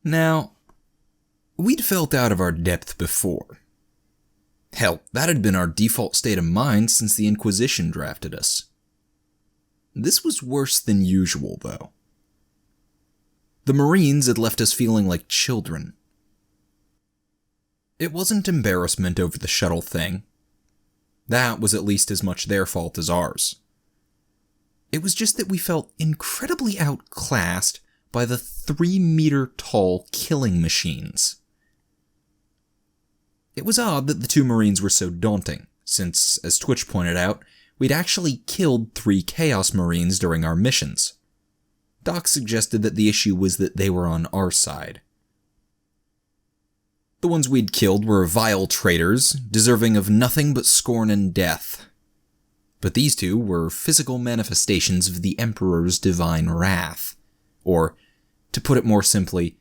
Now, we'd felt out of our depth before. Hell, that had been our default state of mind since the Inquisition drafted us. This was worse than usual, though. The Marines had left us feeling like children. It wasn't embarrassment over the shuttle thing. That was at least as much their fault as ours. It was just that we felt incredibly outclassed by the 3-meter-tall killing machines. It was odd that the 2 Marines were so daunting, since, as Twitch pointed out, we'd actually killed 3 Chaos Marines during our missions. Doc suggested that the issue was that they were on our side. The ones we'd killed were vile traitors, deserving of nothing but scorn and death. But these 2 were physical manifestations of the Emperor's divine wrath. Or, to put it more simply,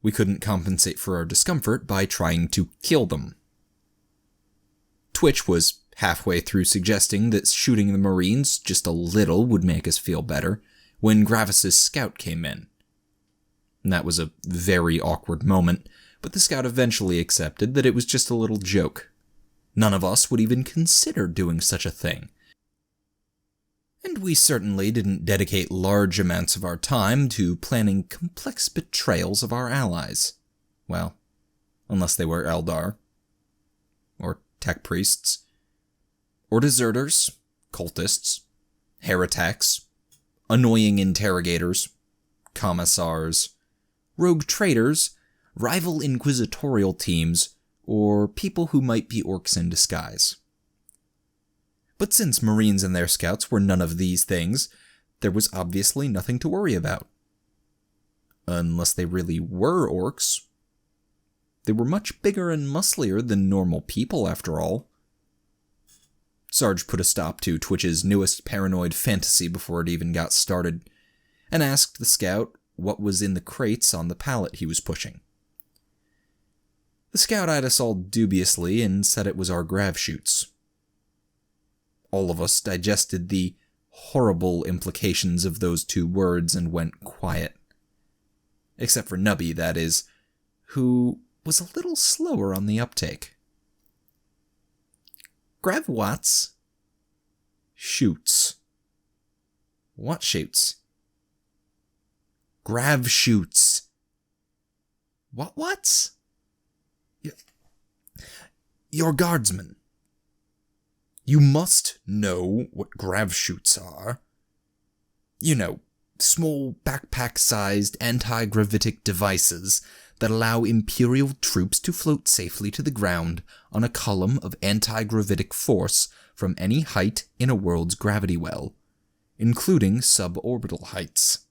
we couldn't compensate for our discomfort by trying to kill them. Twitch was halfway through suggesting that shooting the Marines just a little would make us feel better when Gravis's scout came in. And that was a very awkward moment, but the scout eventually accepted that it was just a little joke. None of us would even consider doing such a thing. And we certainly didn't dedicate large amounts of our time to planning complex betrayals of our allies. Well, unless they were Eldar. Or tech priests. Or deserters, cultists, heretics, annoying interrogators, commissars, rogue traitors, rival inquisitorial teams, or people who might be orcs in disguise. But since Marines and their scouts were none of these things, there was obviously nothing to worry about. Unless they really were orcs. They were much bigger and musclier than normal people, after all. Sarge put a stop to Twitch's newest paranoid fantasy before it even got started, and asked the scout what was in the crates on the pallet he was pushing. The scout eyed us all dubiously and said it was our grav chutes. All of us digested the horrible implications of those 2 words and went quiet. Except for Nubby, that is, who was a little slower on the uptake. Grav what's? Shoots. What shoots? Grav shoots. What's? You're Guardsmen. You must know what grav chutes are. You know, small backpack-sized anti-gravitic devices that allow Imperial troops to float safely to the ground on a column of anti-gravitic force from any height in a world's gravity well, including suborbital heights.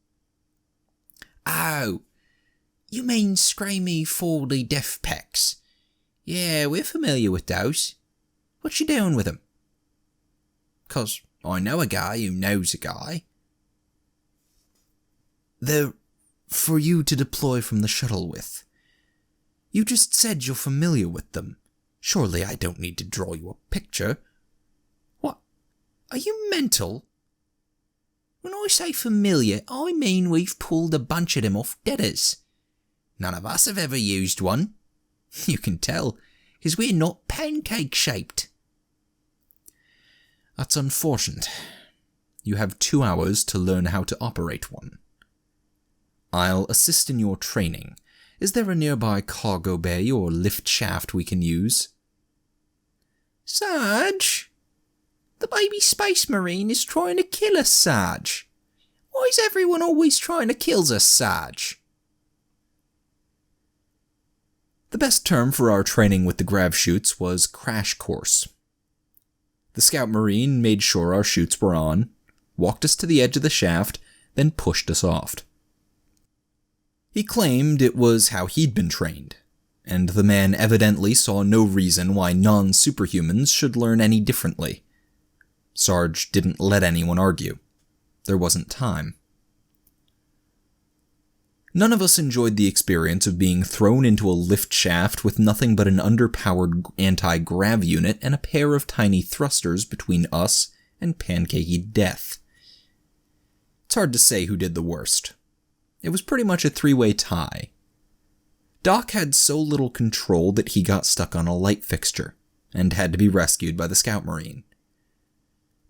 Oh, you mean scrammy 4D def packs? Yeah, we're familiar with those. What you doing with them? 'Cause I know a guy who knows a guy. They're for you to deploy from the shuttle with. You just said you're familiar with them. Surely I don't need to draw you a picture. What? Are you mental? When I say familiar, I mean we've pulled a bunch of them off deaders. None of us have ever used one. You can tell, because we're not pancake-shaped. That's unfortunate. You have 2 hours to learn how to operate one. I'll assist in your training. Is there a nearby cargo bay or lift shaft we can use? Sarge? The baby space marine is trying to kill us, Sarge. Why is everyone always trying to kill us, Sarge? The best term for our training with the grav chutes was crash course. The scout marine made sure our chutes were on, walked us to the edge of the shaft, then pushed us off. He claimed it was how he'd been trained, and the man evidently saw no reason why non-superhumans should learn any differently. Sarge didn't let anyone argue. There wasn't time. None of us enjoyed the experience of being thrown into a lift shaft with nothing but an underpowered anti-grav unit and a pair of tiny thrusters between us and pancakey death. It's hard to say who did the worst. it was pretty much a three-way tie. Doc had so little control that he got stuck on a light fixture and had to be rescued by the Scout Marine.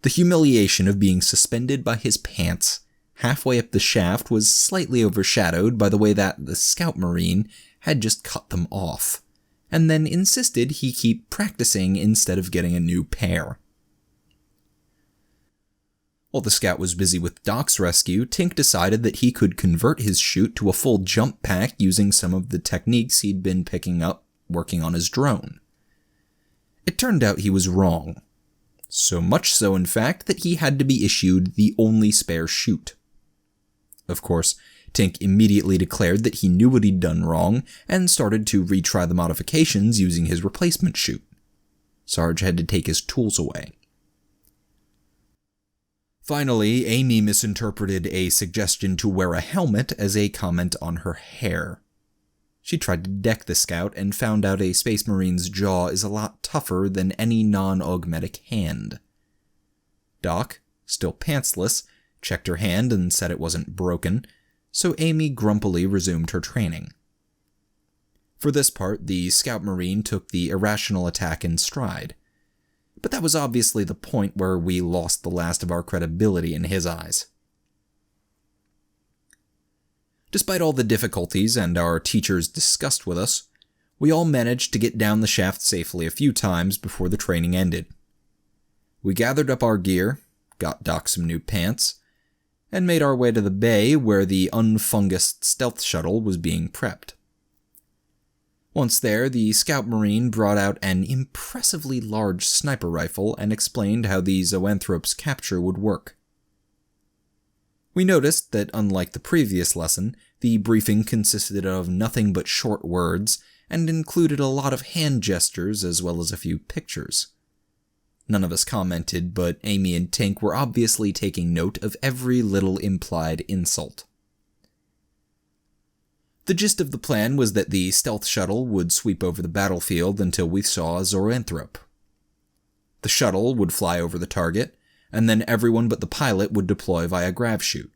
The humiliation of being suspended by his pants halfway up the shaft was slightly overshadowed by the way that the Scout Marine had just cut them off, and then insisted he keep practicing instead of getting a new pair. While the Scout was busy with Doc's rescue, Tink decided that he could convert his chute to a full jump pack using some of the techniques he'd been picking up working on his drone. It turned out he was wrong. So much so, in fact, that he had to be issued the only spare chute. Of course, Tink immediately declared that he knew what he'd done wrong and started to retry the modifications using his replacement chute. Sarge had to take his tools away. Finally, Amy misinterpreted a suggestion to wear a helmet as a comment on her hair. She tried to deck the Scout and found out a Space Marine's jaw is a lot tougher than any non-augmetic hand. Doc, still pantsless, checked her hand and said it wasn't broken, so Amy grumpily resumed her training. For this part, the Scout Marine took the irrational attack in stride. But that was obviously the point where we lost the last of our credibility in his eyes. Despite all the difficulties and our teacher's disgust with us, we all managed to get down the shaft safely a few times before the training ended. We gathered up our gear, got Doc some new pants, and made our way to the bay where the unfungused stealth shuttle was being prepped. Once there, the Scout Marine brought out an impressively large sniper rifle and explained how the Zoanthrope's capture would work. We noticed that, unlike the previous lesson, the briefing consisted of nothing but short words and included a lot of hand gestures as well as a few pictures. None of us commented, but Amy and Tink were obviously taking note of every little implied insult. The gist of the plan was that the stealth shuttle would sweep over the battlefield until we saw a Zoanthrope. The shuttle would fly over the target, and then everyone but the pilot would deploy via grav chute.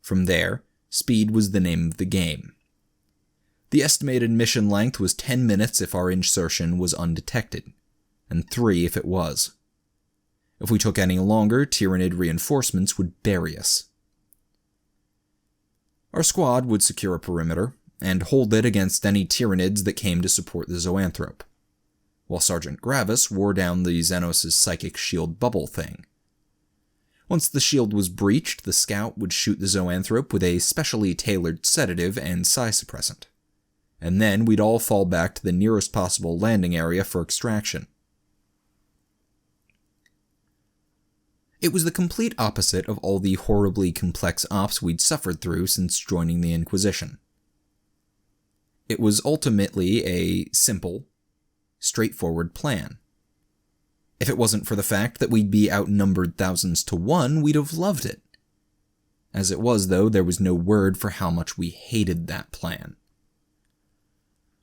From there, speed was the name of the game. The estimated mission length was 10 minutes if our insertion was undetected, and 3 if it was. If we took any longer, Tyranid reinforcements would bury us. Our squad would secure a perimeter, and hold it against any Tyranids that came to support the Zoanthrope, while Sergeant Gravis wore down the Xenos' psychic shield bubble thing. Once the shield was breached, the Scout would shoot the Zoanthrope with a specially tailored sedative and psi suppressant, and then we'd all fall back to the nearest possible landing area for extraction. It was the complete opposite of all the horribly complex ops we'd suffered through since joining the Inquisition. It was ultimately a simple, straightforward plan. If it wasn't for the fact that we'd be outnumbered thousands to 1, we'd have loved it. As it was, though, there was no word for how much we hated that plan.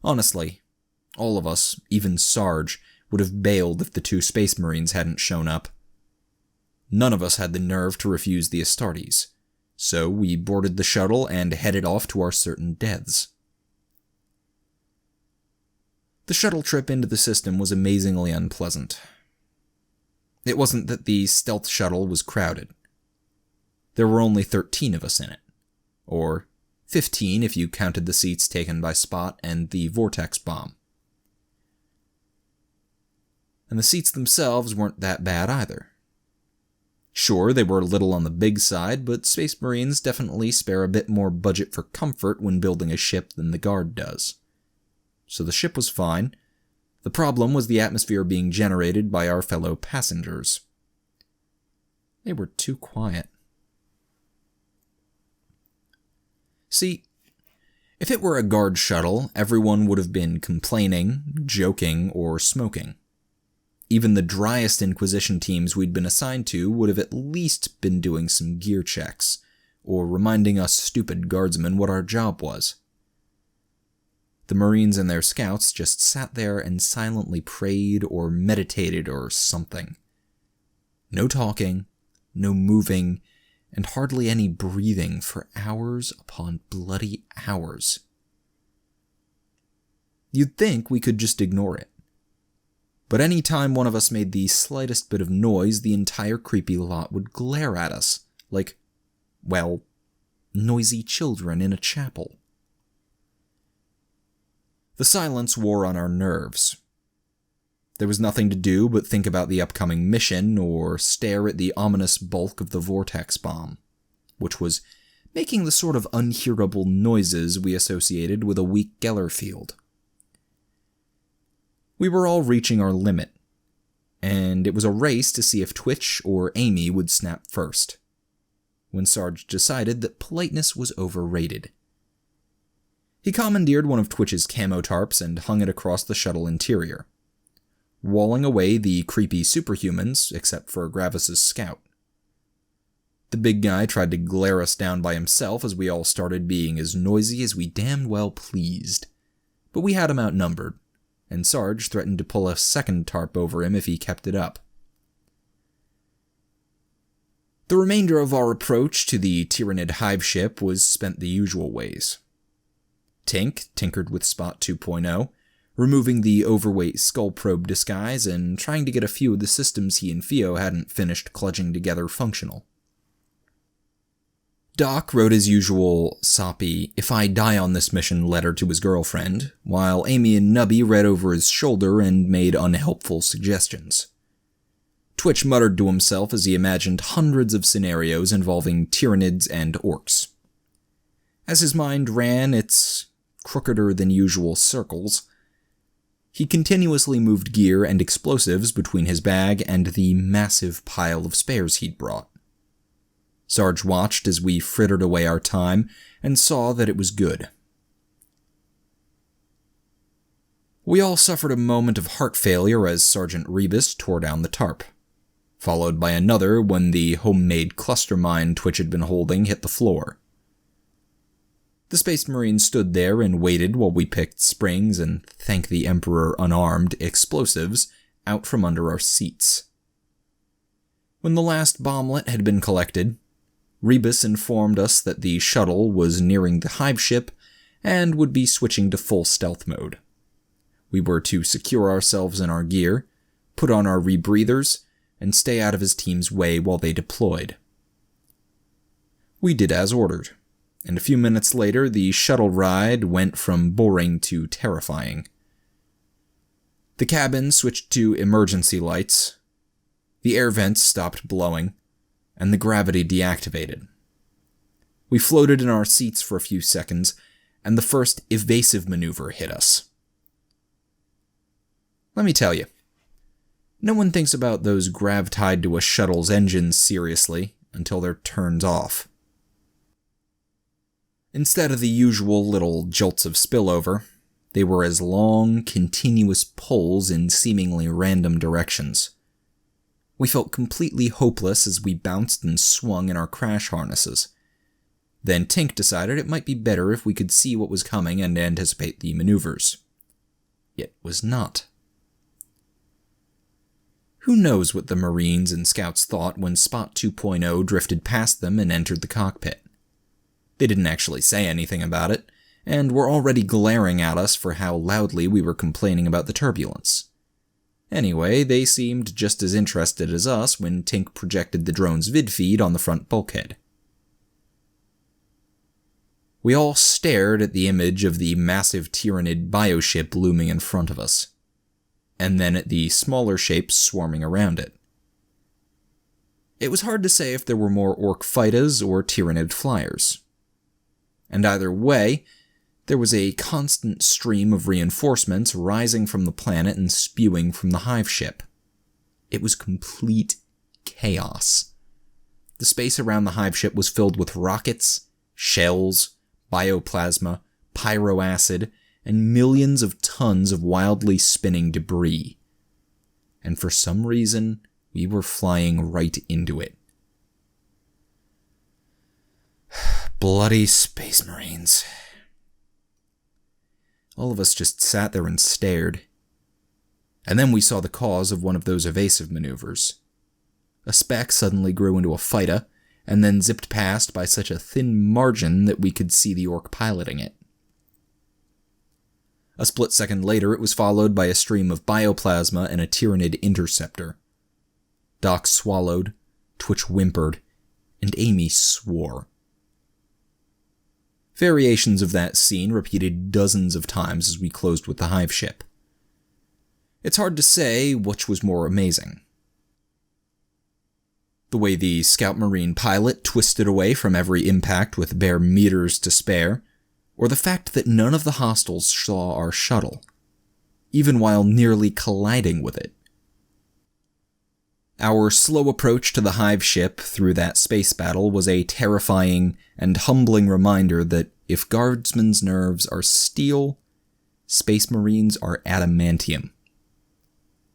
Honestly, all of us, even Sarge, would have bailed if the 2 Space Marines hadn't shown up. None of us had the nerve to refuse the Astartes, so we boarded the shuttle and headed off to our certain deaths. The shuttle trip into the system was amazingly unpleasant. It wasn't that the stealth shuttle was crowded. There were only 13 of us in it, or 15 if you counted the seats taken by Spot and the Vortex bomb. And the seats themselves weren't that bad either. Sure, they were a little on the big side, but Space Marines definitely spare a bit more budget for comfort when building a ship than the Guard does. So the ship was fine. The problem was the atmosphere being generated by our fellow passengers. They were too quiet. See, if it were a Guard shuttle, everyone would have been complaining, joking, or smoking. Even the driest Inquisition teams we'd been assigned to would have at least been doing some gear checks, or reminding us stupid Guardsmen what our job was. The Marines and their scouts just sat there and silently prayed or meditated or something. No talking, no moving, and hardly any breathing for hours upon bloody hours. You'd think we could just ignore it. But any time one of us made the slightest bit of noise, the entire creepy lot would glare at us, like, well, noisy children in a chapel. The silence wore on our nerves. There was nothing to do but think about the upcoming mission or stare at the ominous bulk of the vortex bomb, which was making the sort of unhearable noises we associated with a weak Geller field. We were all reaching our limit, and it was a race to see if Twitch or Amy would snap first, when Sarge decided that politeness was overrated. He commandeered one of Twitch's camo tarps and hung it across the shuttle interior, walling away the creepy superhumans, except for Gravis's scout. The big guy tried to glare us down by himself as we all started being as noisy as we damned well pleased, but we had him outnumbered, and Sarge threatened to pull a second tarp over him if he kept it up. The remainder of our approach to the Tyranid hive ship was spent the usual ways. Tink tinkered with Spot 2.0, removing the overweight skull probe disguise and trying to get a few of the systems he and Theo hadn't finished clutching together functional. Doc wrote his usual soppy, "if I die on this mission" letter to his girlfriend, while Amy and Nubby read over his shoulder and made unhelpful suggestions. Twitch muttered to himself as he imagined hundreds of scenarios involving Tyranids and orcs. As his mind ran its crookeder-than-usual circles, he continuously moved gear and explosives between his bag and the massive pile of spares he'd brought. Sarge watched as we frittered away our time and saw that it was good. We all suffered a moment of heart failure as Sergeant Rebus tore down the tarp, followed by another when the homemade cluster mine Twitch had been holding hit the floor. The Space Marine stood there and waited while we picked springs and, thank the Emperor unarmed, explosives out from under our seats. When the last bomblet had been collected, Rebus informed us that the shuttle was nearing the hive ship and would be switching to full stealth mode. We were to secure ourselves in our gear, put on our rebreathers, and stay out of his team's way while they deployed. We did as ordered, and a few minutes later the shuttle ride went from boring to terrifying. The cabin switched to emergency lights, the air vents stopped blowing, and the gravity deactivated. We floated in our seats for a few seconds, and the first evasive maneuver hit us. Let me tell you, no one thinks about those grav tied to a shuttle's engines seriously until they're turned off. Instead of the usual little jolts of spillover, they were as long, continuous pulls in seemingly random directions. We felt completely hopeless as we bounced and swung in our crash harnesses. Then Tink decided it might be better if we could see what was coming and anticipate the maneuvers. It was not. Who knows what the Marines and Scouts thought when Spot 2.0 drifted past them and entered the cockpit. They didn't actually say anything about it, and were already glaring at us for how loudly we were complaining about the turbulence. Anyway, they seemed just as interested as us when Tink projected the drone's vid feed on the front bulkhead. We all stared at the image of the massive Tyranid bioship looming in front of us, and then at the smaller shapes swarming around it. It was hard to say if there were more orc fighters or Tyranid flyers. And either way, there was a constant stream of reinforcements rising from the planet and spewing from the hive ship. It was complete chaos. The space around the hive ship was filled with rockets, shells, bioplasma, pyroacid, and millions of tons of wildly spinning debris. And for some reason, we were flying right into it. Bloody Space Marines. All of us just sat there and stared. And then we saw the cause of one of those evasive maneuvers. A speck suddenly grew into a fighter, and then zipped past by such a thin margin that we could see the orc piloting it. A split second later, it was followed by a stream of bioplasma and a Tyranid interceptor. Doc swallowed, Twitch whimpered, and Amy swore. Variations of that scene repeated dozens of times as we closed with the hive ship. It's hard to say which was more amazing. The way the Scout Marine pilot twisted away from every impact with bare meters to spare, or the fact that none of the hostiles saw our shuttle, even while nearly colliding with it. Our slow approach to the hive ship through that space battle was a terrifying and humbling reminder that if Guardsmen's nerves are steel, Space Marines are adamantium.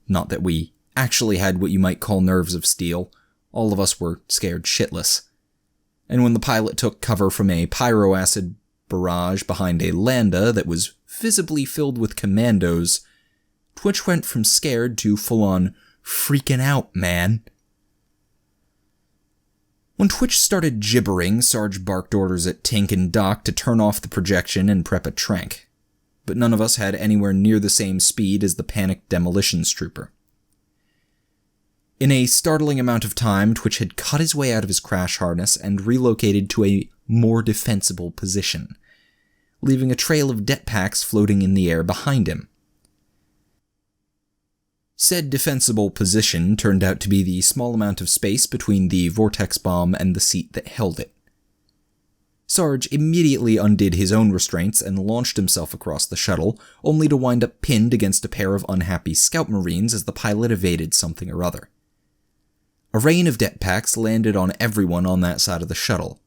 Not that we actually had what you might call nerves of steel. All of us were scared shitless. And when the pilot took cover from a pyroacid barrage behind a landa that was visibly filled with commandos, Twitch went from scared to full-on freaking out, man. When Twitch started gibbering, Sarge barked orders at Tink and Doc to turn off the projection and prep a trank, but none of us had anywhere near the same speed as the panicked demolitions trooper. In a startling amount of time, Twitch had cut his way out of his crash harness and relocated to a more defensible position, leaving a trail of det packs floating in the air behind him. Said defensible position turned out to be the small amount of space between the vortex bomb and the seat that held it. Sarge immediately undid his own restraints and launched himself across the shuttle, only to wind up pinned against a pair of unhappy Scout Marines as the pilot evaded something or other. A rain of det packs landed on everyone on that side of the shuttle,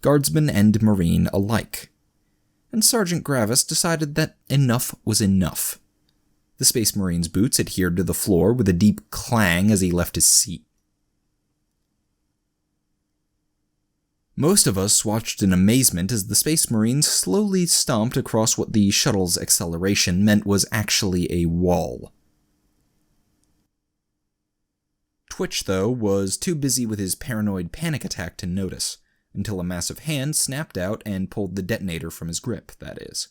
Guardsman and Marine alike, and Sergeant Gravis decided that enough was enough. The Space Marine's boots adhered to the floor with a deep clang as he left his seat. Most of us watched in amazement as the Space Marines slowly stomped across what the shuttle's acceleration meant was actually a wall. Twitch, though, was too busy with his paranoid panic attack to notice, until a massive hand snapped out and pulled the detonator from his grip, that is.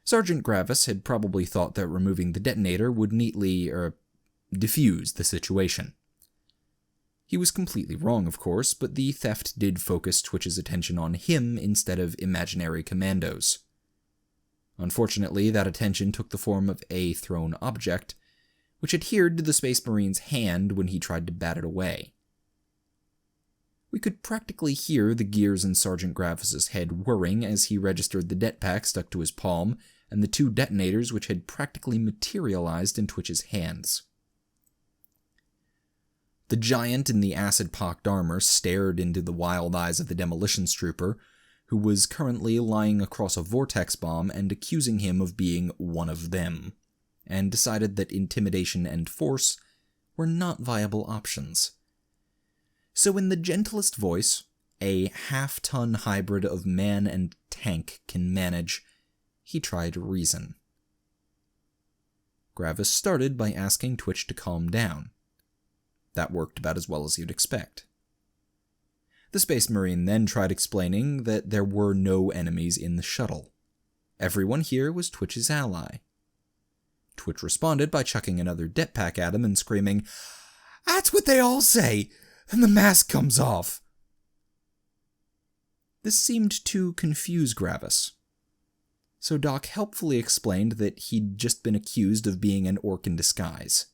Sergeant Gravis had probably thought that removing the detonator would neatly, diffuse the situation. He was completely wrong, of course, but the theft did focus Twitch's attention on him instead of imaginary commandos. Unfortunately, that attention took the form of a thrown object, which adhered to the Space Marine's hand when he tried to bat it away. We could practically hear the gears in Sergeant Gravis's head whirring as he registered the det pack stuck to his palm and the two detonators which had practically materialized in Twitch's hands. The giant in the acid-pocked armor stared into the wild eyes of the demolitions trooper, who was currently lying across a vortex bomb and accusing him of being one of them, and decided that intimidation and force were not viable options. So in the gentlest voice a half-ton hybrid of man and tank can manage, he tried reason. Gravis started by asking Twitch to calm down. That worked about as well as you'd expect. The Space Marine then tried explaining that there were no enemies in the shuttle. Everyone here was Twitch's ally. Twitch responded by chucking another det pack at him and screaming, "That's what they all say! And the mask comes off!" This seemed to confuse Gravis. So Doc helpfully explained that he'd just been accused of being an orc in disguise.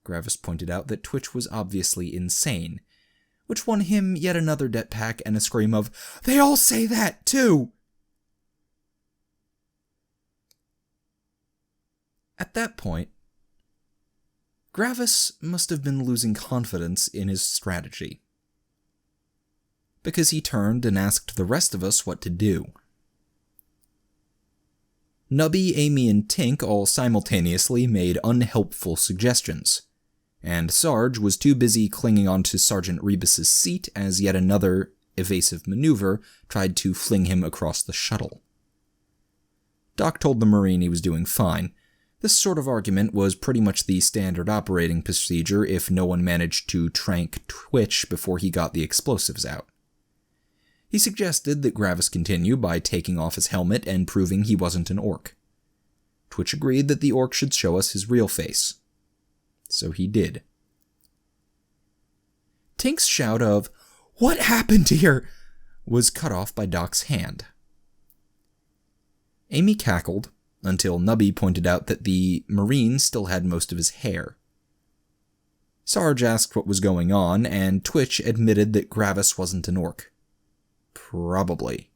Gravis pointed out that Twitch was obviously insane, which won him yet another det pack and a scream of, "They all say that, too!" At that point, Gravis must have been losing confidence in his strategy, because he turned and asked the rest of us what to do. Nubby, Amy, and Tink all simultaneously made unhelpful suggestions, and Sarge was too busy clinging onto Sergeant Rebus's seat as yet another evasive maneuver tried to fling him across the shuttle. Doc told the Marine he was doing fine, This sort of argument was pretty much the standard operating procedure if no one managed to trank Twitch before he got the explosives out. He suggested that Gravis continue by taking off his helmet and proving he wasn't an orc. Twitch agreed that the orc should show us his real face. So he did. Tink's shout of, "What happened here?" was cut off by Doc's hand. Amy cackled, until Nubby pointed out that the Marine still had most of his hair. Sarge asked what was going on, and Twitch admitted that Gravis wasn't an orc. Probably.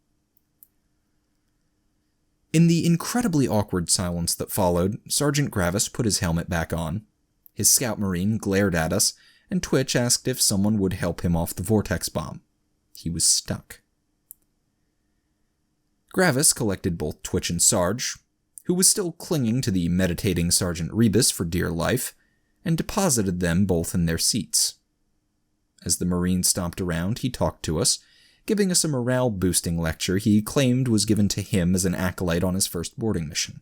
In the incredibly awkward silence that followed, Sergeant Gravis put his helmet back on. His scout Marine glared at us, and Twitch asked if someone would help him off the vortex bomb. He was stuck. Gravis collected both Twitch and Sarge, who was still clinging to the meditating Sergeant Rebus for dear life, and deposited them both in their seats. As the Marine stomped around, he talked to us, giving us a morale-boosting lecture he claimed was given to him as an acolyte on his first boarding mission.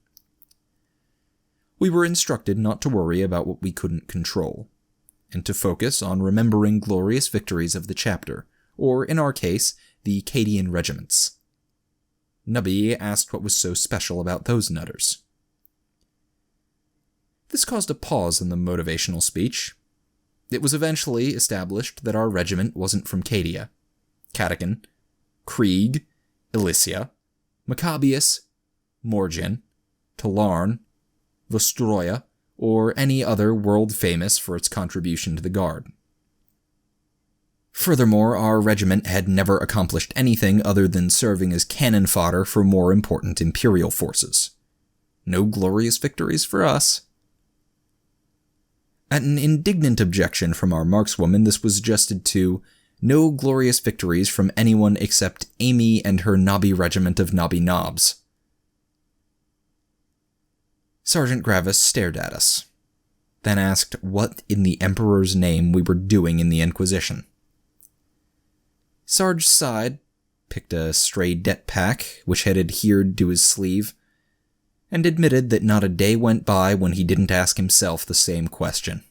We were instructed not to worry about what we couldn't control, and to focus on remembering glorious victories of the chapter, or, in our case, the Cadian regiments. Nubby asked what was so special about those nutters. This caused a pause in the motivational speech. It was eventually established that our regiment wasn't from Cadia, Catacan, Krieg, Elysia, Maccabeus, Morgan, Talarn, Vostroya, or any other world famous for its contribution to the Guard. Furthermore, our regiment had never accomplished anything other than serving as cannon fodder for more important Imperial forces. No glorious victories for us. At an indignant objection from our markswoman, this was adjusted to no glorious victories from anyone except Amy and her knobby regiment of knobby knobs. Sergeant Gravis stared at us, then asked what in the Emperor's name we were doing in the Inquisition. Sarge sighed, picked a stray det pack, which had adhered to his sleeve, and admitted that not a day went by when he didn't ask himself the same question.